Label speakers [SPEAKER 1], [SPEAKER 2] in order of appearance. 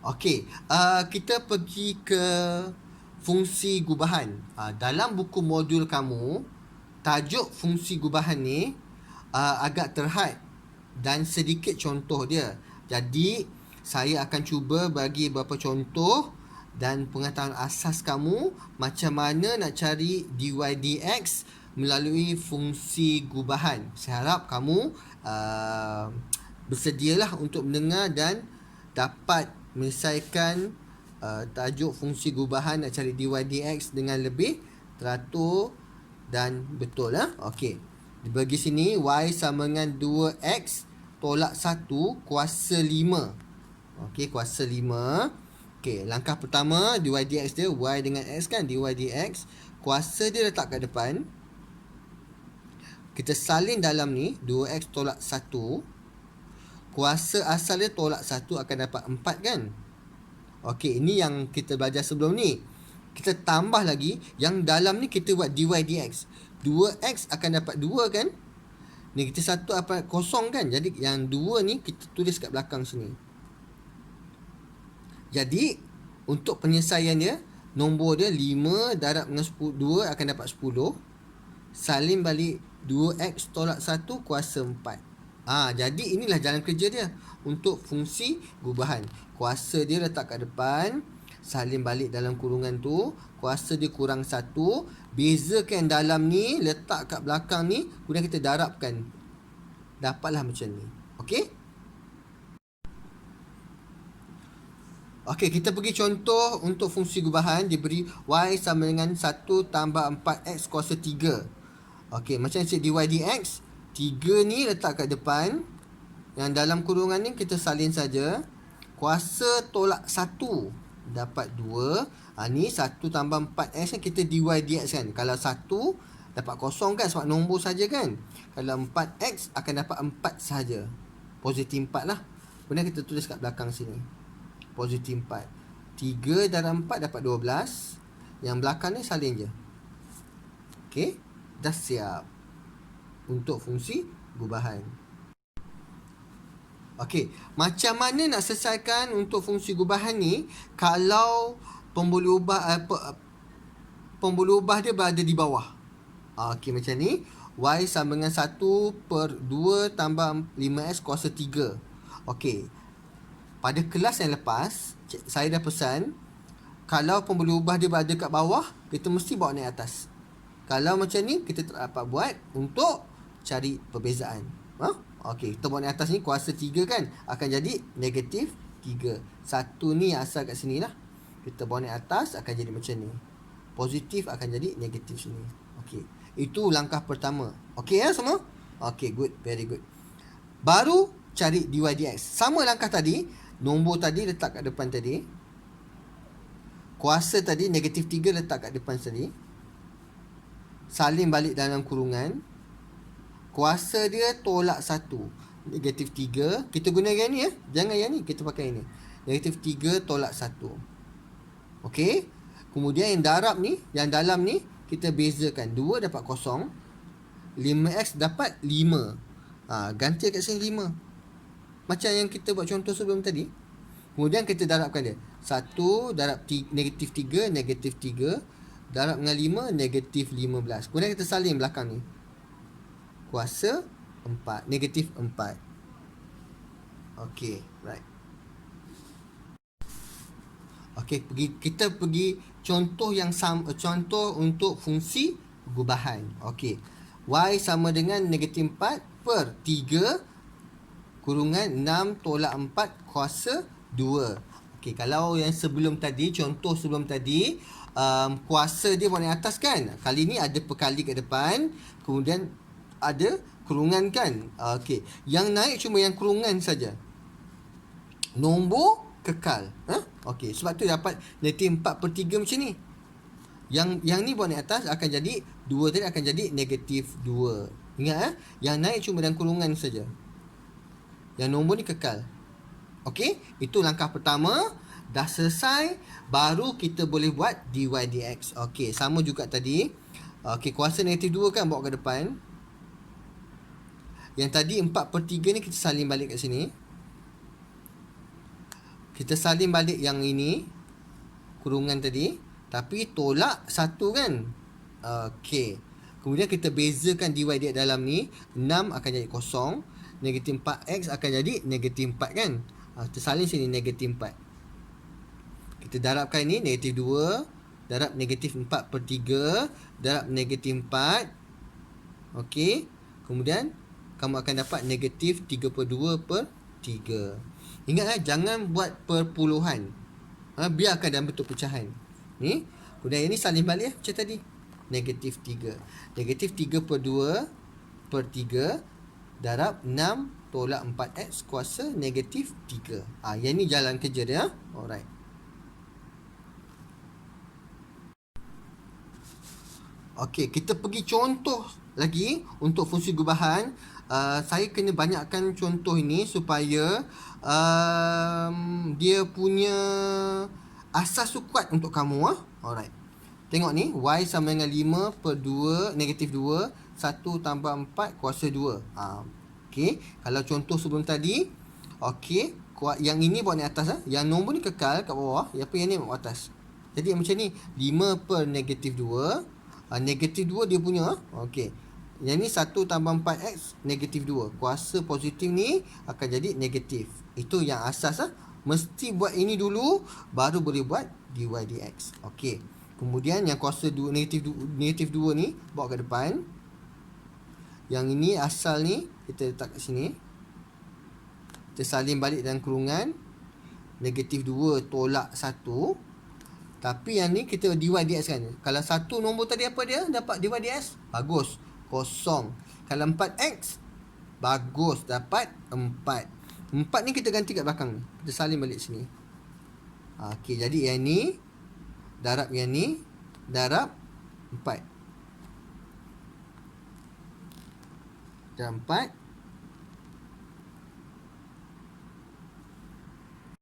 [SPEAKER 1] Okey, kita pergi ke fungsi gubahan. Dalam buku modul kamu, tajuk fungsi gubahan ni agak terhad dan sedikit contoh dia. Jadi, saya akan cuba bagi beberapa contoh dan pengetahuan asas kamu macam mana nak cari dy dx melalui fungsi gubahan. Saya harap kamu bersedialah untuk mendengar dan dapat menyelesaikan tajuk fungsi gubahan nak cari dy dx dengan lebih teratur dan betul. Okey. Bagi sini y sama dengan 2x tolak 1 kuasa 5. Okey, kuasa 5. Okey, langkah pertama dy dx dia y dengan x kan, dy dx. Kuasa dia letak kat depan. Kita salin dalam ni 2x tolak 1. Kuasa asal dia tolak 1 akan dapat 4 kan. Okey, ini yang kita belajar sebelum ni. Kita tambah lagi, yang dalam ni kita buat dy dx. 2x akan dapat 2 kan. Negatif 1 apa kosong kan. Jadi yang 2 ni kita tulis kat belakang sini. Jadi untuk penyelesaian dia, nombor dia 5 darab dengan 2 akan dapat 10. Salin balik 2x tolak 1 kuasa 4. Jadi inilah jalan kerja dia untuk fungsi gubahan. Kuasa dia letak kat depan, salin balik dalam kurungan tu, kuasa dia kurang 1, bezakan dalam ni, letak kat belakang ni, kemudian kita darabkan. Dapatlah macam ni. Okey? Okey, kita pergi contoh untuk fungsi gubahan. Diberi y sama dengan 1 tambah 4x kuasa 3. Okey, macam cik dy dx. 3 ni letak kat depan. Yang dalam kurungan ni kita salin saja. Kuasa tolak 1 dapat 2. Ni 1 tambah 4x kan, kita dy dx kan. Kalau 1 dapat kosong kan, sebab nombor saja kan. Kalau 4x akan dapat 4 saja. Positif 4 lah. Kemudian kita tulis kat belakang sini. Positif 4. 3 darab 4 dapat 12. Yang belakang ni salin je. Okey, dah siap untuk fungsi gubahan. Okey, macam mana nak selesaikan untuk fungsi gubahan ni kalau pembuluh ubah dia berada di bawah? Okey, macam ni. Y sama dengan 1 per 2 tambah 5x kuasa 3. Okey, pada kelas yang lepas, saya dah pesan, kalau pembuluh ubah dia berada kat bawah, kita mesti bawa naik atas. Kalau macam ni, kita tak dapat buat untuk cari perbezaan. Okey, kita buat naik atas ni kuasa 3 kan, akan jadi negatif 3. 1 ni asal kat sini lah. Kita bawa naik atas akan jadi macam ni. Positif akan jadi negatif sini. Okey, itu langkah pertama. Okey semua? Okey, good, very good. Baru cari dy dx. Sama langkah tadi, nombor tadi letak kat depan tadi. Kuasa tadi negatif 3 letak kat depan tadi. Salin balik dalam kurungan. Kuasa dia tolak 1. Negatif 3. Kita guna yang ni Jangan yang ni, kita pakai ini. Negatif 3 tolak 1. Okey. Kemudian yang darab ni, yang dalam ni, kita bezakan. 2 dapat kosong. 5x dapat 5. Ganti kat sini 5. Macam yang kita buat contoh sebelum tadi. Kemudian kita darabkan dia. 1 darab negatif 3, negatif 3. Darab dengan 5, negatif 15. Kemudian kita salin belakang ni. Kuasa 4, negatif 4. Okey, right. Okey, kita pergi contoh yang contoh untuk fungsi gubahan. Okey. Y sama dengan negatif 4 per 3 kurungan 6 tolak 4 kuasa 2. Okey, kalau yang sebelum tadi, contoh sebelum tadi, kuasa dia warna atas kan. Kali ni ada perkali kat depan, kemudian ada kurungan kan. Okey, yang naik cuma yang kurungan saja. Nombor kekal. Okey, sebab tu dapat negatif 4 per 3 macam ni. Yang ni buat naik atas akan jadi 2 tadi akan jadi negatif 2. Ingat yang naik cuma dalam kurungan saja. Yang nombor ni kekal. Okey, itu langkah pertama. Dah selesai, baru kita boleh buat dy dx. Okey, sama juga tadi. Okey, kuasa negatif 2 kan bawa ke depan. Yang tadi 4 per 3 ni kita salin balik kat sini. Kita salin balik yang ini, kurungan tadi, tapi tolak 1 kan. Okey. Kemudian kita bezakan dy dx dalam ni. 6 akan jadi kosong. Negatif 4x akan jadi negatif 4 kan. Kita salin sini negatif 4. Kita darabkan ini negatif 2. Darab negatif 4 per 3. Darab negatif 4. Okey. Kemudian kamu akan dapat negatif 3 per 2 per 3. Ingatlah jangan buat perpuluhan. Biarkan dalam bentuk pecahan. Ni. Kemudian ini salin balik macam tadi. Negatif 3. Negatif 3 per 2 per 3 darab 6 tolak 4x kuasa negatif 3. Yang ni jalan kerja dia. Alright. Okey, kita pergi contoh lagi untuk fungsi gubahan. Saya kena banyakkan contoh ini supaya dia punya asas tu kuat untuk kamu. Alright. Tengok ni, y sama dengan 5 per 2, negatif 2, 1 tambah 4 kuasa 2. Okey, kalau contoh sebelum tadi, okey, yang ini bawa ni atas. Yang nombor ni kekal kat bawah, apa yang ni bawa atas. Jadi macam ni, 5 per negatif 2, negatif 2 dia punya. Okey, yang ni 1 tambah 4x, negatif 2. Kuasa positif ni akan jadi negatif. Itu yang asas. Mesti buat ini dulu, baru boleh buat dy dx. Okey. Kemudian yang kuasa negatif 2 ni bawa ke depan. Yang ini asal ni kita letak kat sini. Kita salin balik dalam kurungan. Negatif 2 tolak 1. Tapi yang ni kita dy dx kan. Kalau 1 nombor tadi apa dia? Dapat dy dx. Bagus. Kosong. Kalau 4x. Bagus. Dapat 4. 4 ni kita ganti kat belakang. Kita salin balik sini. Okey, jadi yang ni darab yang ni, darab 4. Darab 4